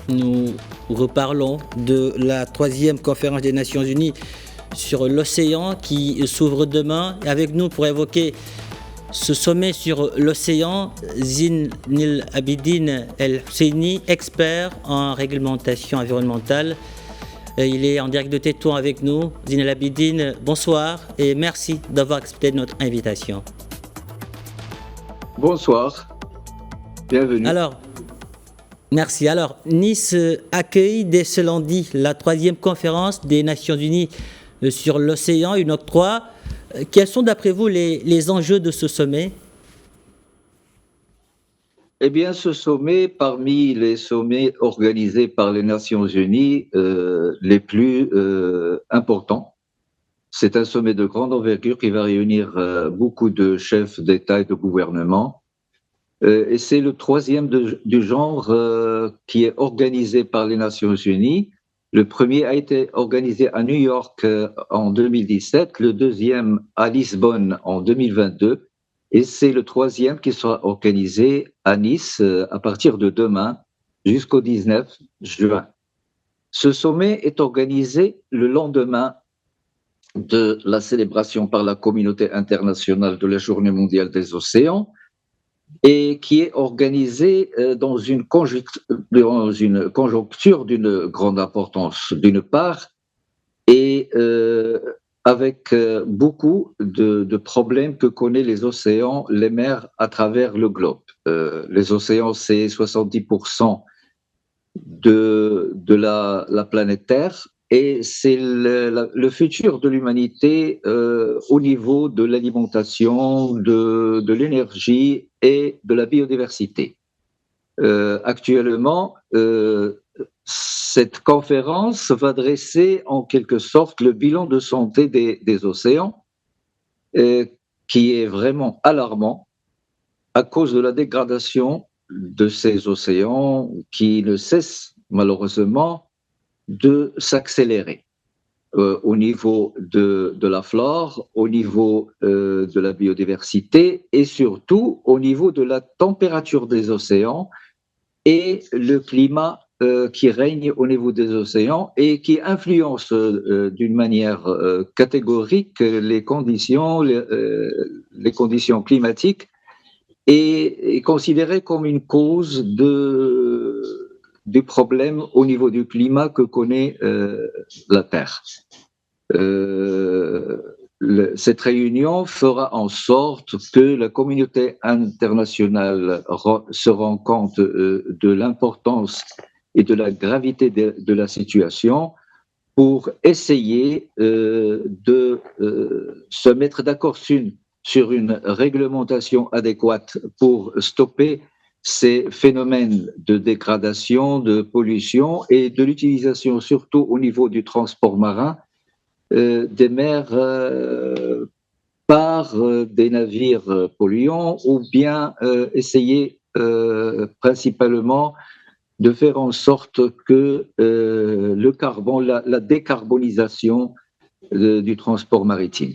Nous reparlons de la troisième conférence des Nations Unies sur l'océan qui s'ouvre demain. Et avec nous pour évoquer ce sommet sur l'océan, Zine El Abidine El Husseini, expert en réglementation environnementale. Il est en direct de Tétouan avec nous. Zine El Abidine, bonsoir et merci d'avoir accepté notre invitation. Bonsoir, bienvenue. Merci. Alors, Nice accueille dès ce lundi la troisième conférence des Nations Unies sur l'océan, une octroi. Quels sont d'après vous les enjeux de ce sommet ? Eh bien, ce sommet, parmi les sommets organisés par les Nations Unies les plus importants, c'est un sommet de grande envergure qui va réunir beaucoup de chefs d'État et de gouvernement. Et c'est le troisième du genre qui est organisé par les Nations Unies. Le premier a été organisé à New York en 2017, le deuxième à Lisbonne en 2022, et c'est le troisième qui sera organisé à Nice à partir de demain jusqu'au 19 juin. Ce sommet est organisé le lendemain de la célébration par la communauté internationale de la Journée mondiale des océans, et qui est organisé dans une conjoncture d'une grande importance, d'une part, et avec beaucoup de problèmes que connaissent les océans, les mers à travers le globe. Les océans, c'est 70% de la planète Terre, et c'est le futur de l'humanité au niveau de l'alimentation, de l'énergie et de la biodiversité. Actuellement, cette conférence va dresser en quelque sorte le bilan de santé des océans, qui est vraiment alarmant à cause de la dégradation de ces océans qui ne cessent malheureusement de s'accélérer au niveau de la flore, au niveau de la biodiversité et surtout au niveau de la température des océans et le climat qui règne au niveau des océans et qui influence d'une manière catégorique les conditions climatiques et est considéré comme une cause du problème au niveau du climat que connaît la Terre. Cette réunion fera en sorte que la communauté internationale se rend compte de l'importance et de la gravité de la situation pour essayer de se mettre d'accord sur une réglementation adéquate pour stopper ces phénomènes de dégradation, de pollution et de l'utilisation, surtout au niveau du transport marin, des mers par des navires polluants, ou bien essayer principalement de faire en sorte que le carbone, la décarbonisation du transport maritime.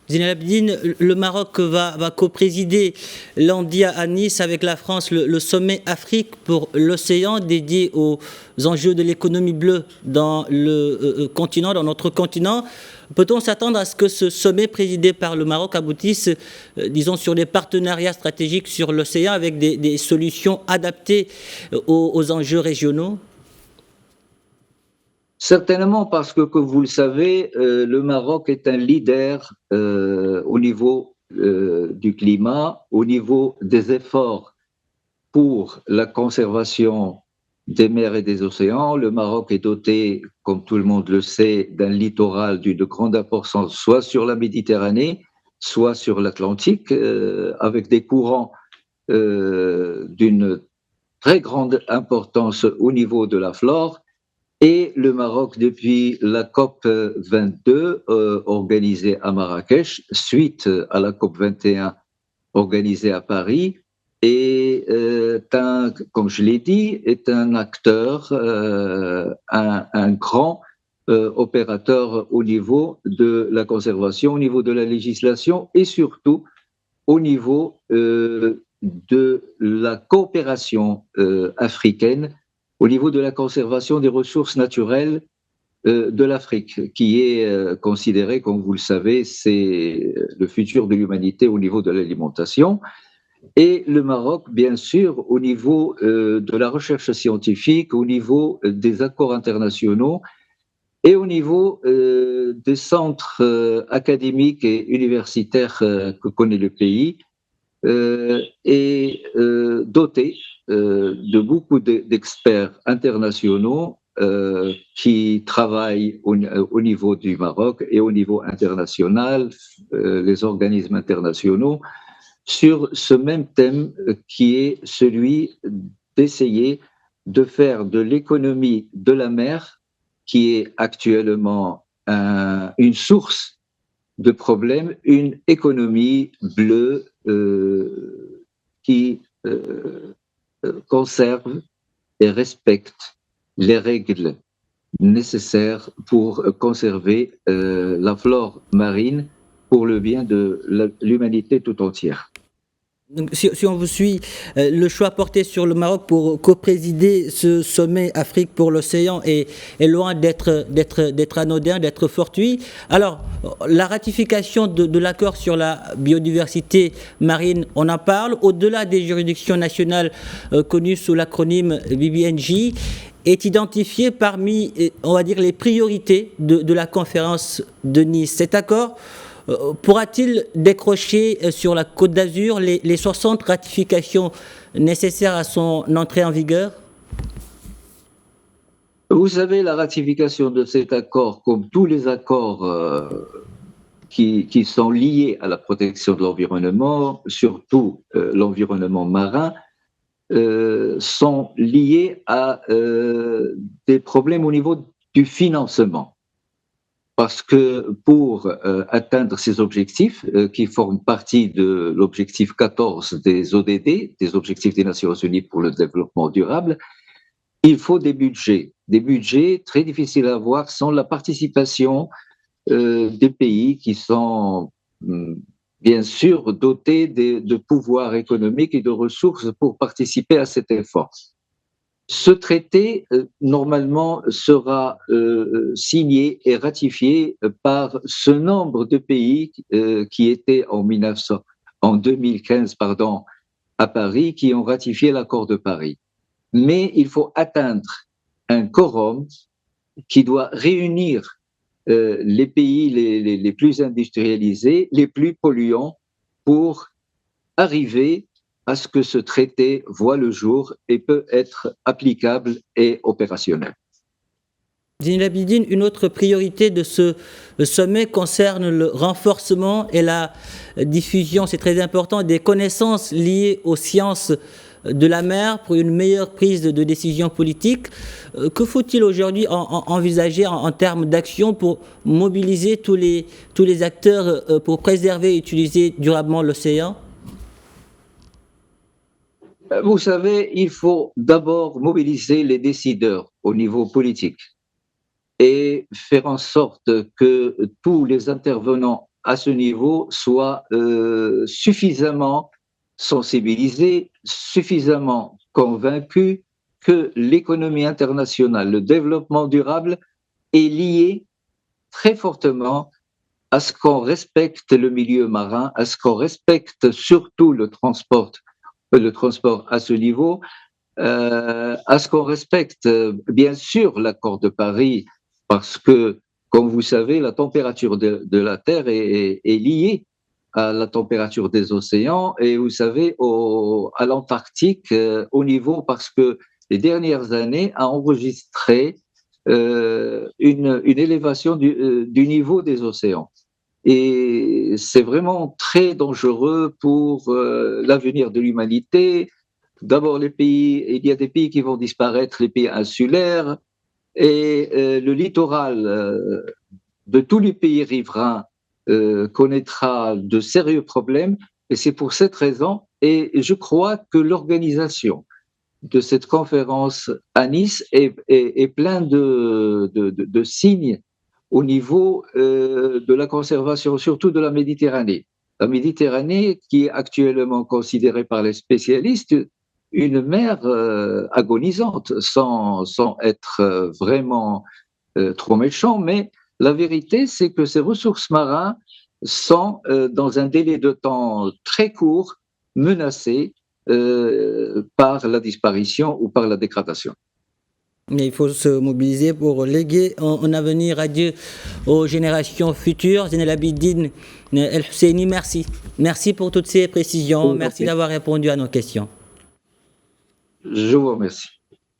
Zine El Abidine, le Maroc va co-présider lundi à Nice avec la France le sommet Afrique pour l'océan dédié aux enjeux de l'économie bleue dans le continent, dans notre continent. Peut-on s'attendre à ce que ce sommet présidé par le Maroc aboutisse, disons, sur des partenariats stratégiques sur l'océan avec des solutions adaptées aux enjeux régionaux ? Certainement parce que, comme vous le savez, le Maroc est un leader au niveau du climat, au niveau des efforts pour la conservation des mers et des océans. Le Maroc est doté, comme tout le monde le sait, d'un littoral d'une grande importance, soit sur la Méditerranée, soit sur l'Atlantique, avec des courants d'une très grande importance au niveau de la flore. Et le Maroc, depuis la COP 22 organisée à Marrakech, suite à la COP 21 organisée à Paris, est comme je l'ai dit, est un acteur, un grand opérateur au niveau de la conservation, au niveau de la législation et surtout au niveau de la coopération africaine au niveau de la conservation des ressources naturelles de l'Afrique, qui est considérée, comme vous le savez, c'est le futur de l'humanité au niveau de l'alimentation. Et le Maroc, bien sûr, au niveau de la recherche scientifique, au niveau des accords internationaux et au niveau des centres académiques et universitaires que connaît le pays, est doté de beaucoup d'experts internationaux qui travaillent au niveau du Maroc et au niveau international, les organismes internationaux, sur ce même thème qui est celui d'essayer de faire de l'économie de la mer, qui est actuellement une source de problèmes, une économie bleue qui conserve et respecte les règles nécessaires pour conserver la flore marine pour le bien de l'humanité tout entière. Donc, si on vous suit, le choix porté sur le Maroc pour coprésider ce sommet Afrique pour l'océan est loin d'être anodin, d'être fortuit. Alors, la ratification de l'accord sur la biodiversité marine, on en parle, au-delà des juridictions nationales connues sous l'acronyme BBNJ, est identifié parmi, on va dire, les priorités de la conférence de Nice. Cet accord pourra-t-il décrocher sur la Côte d'Azur les 60 ratifications nécessaires à son entrée en vigueur? Vous savez, la ratification de cet accord, comme tous les accords qui sont liés à la protection de l'environnement, surtout l'environnement marin, sont liés à des problèmes au niveau du financement. Parce que pour atteindre ces objectifs, qui forment partie de l'objectif 14 des ODD, des Objectifs des Nations Unies pour le développement durable, il faut des budgets très difficiles à avoir sans la participation des pays qui sont bien sûr dotés de pouvoirs économiques et de ressources pour participer à cet effort. Ce traité, normalement, sera signé et ratifié par ce nombre de pays qui étaient en 2015 à Paris, qui ont ratifié l'accord de Paris. Mais il faut atteindre un quorum qui doit réunir les pays les plus industrialisés, les plus polluants, pour arriver à ce que ce traité voit le jour et peut être applicable et opérationnel. Zine El Abidine, une autre priorité de ce sommet concerne le renforcement et la diffusion, c'est très important, des connaissances liées aux sciences de la mer pour une meilleure prise de décision politique. Que faut-il aujourd'hui envisager en termes d'action pour mobiliser tous les acteurs pour préserver et utiliser durablement l'océan? Vous savez, il faut d'abord mobiliser les décideurs au niveau politique et faire en sorte que tous les intervenants à ce niveau soient suffisamment sensibilisés, suffisamment convaincus que l'économie internationale, le développement durable est lié très fortement à ce qu'on respecte le milieu marin, à ce qu'on respecte surtout le transport à ce niveau, à ce qu'on respecte bien sûr l'accord de Paris, parce que, comme vous savez, la température de la Terre est liée à la température des océans, et vous savez, à l'Antarctique, au niveau, parce que les dernières années a enregistré une élévation du niveau des océans. Et c'est vraiment très dangereux pour l'avenir de l'humanité. D'abord, il y a des pays qui vont disparaître, les pays insulaires, et le littoral de tous les pays riverains connaîtra de sérieux problèmes. Et c'est pour cette raison, et je crois que l'organisation de cette conférence à Nice est plein de signes au niveau de la conservation, surtout de la Méditerranée. La Méditerranée, qui est actuellement considérée par les spécialistes une mer agonisante, sans être vraiment trop méchant, mais la vérité, c'est que ces ressources marines sont, dans un délai de temps très court, menacées par la disparition ou par la dégradation. Mais il faut se mobiliser pour léguer un avenir radieux aux générations futures. Zinel Abidine El Husseini, merci. Merci pour toutes ces précisions. Merci d'avoir répondu à nos questions. Je vous remercie.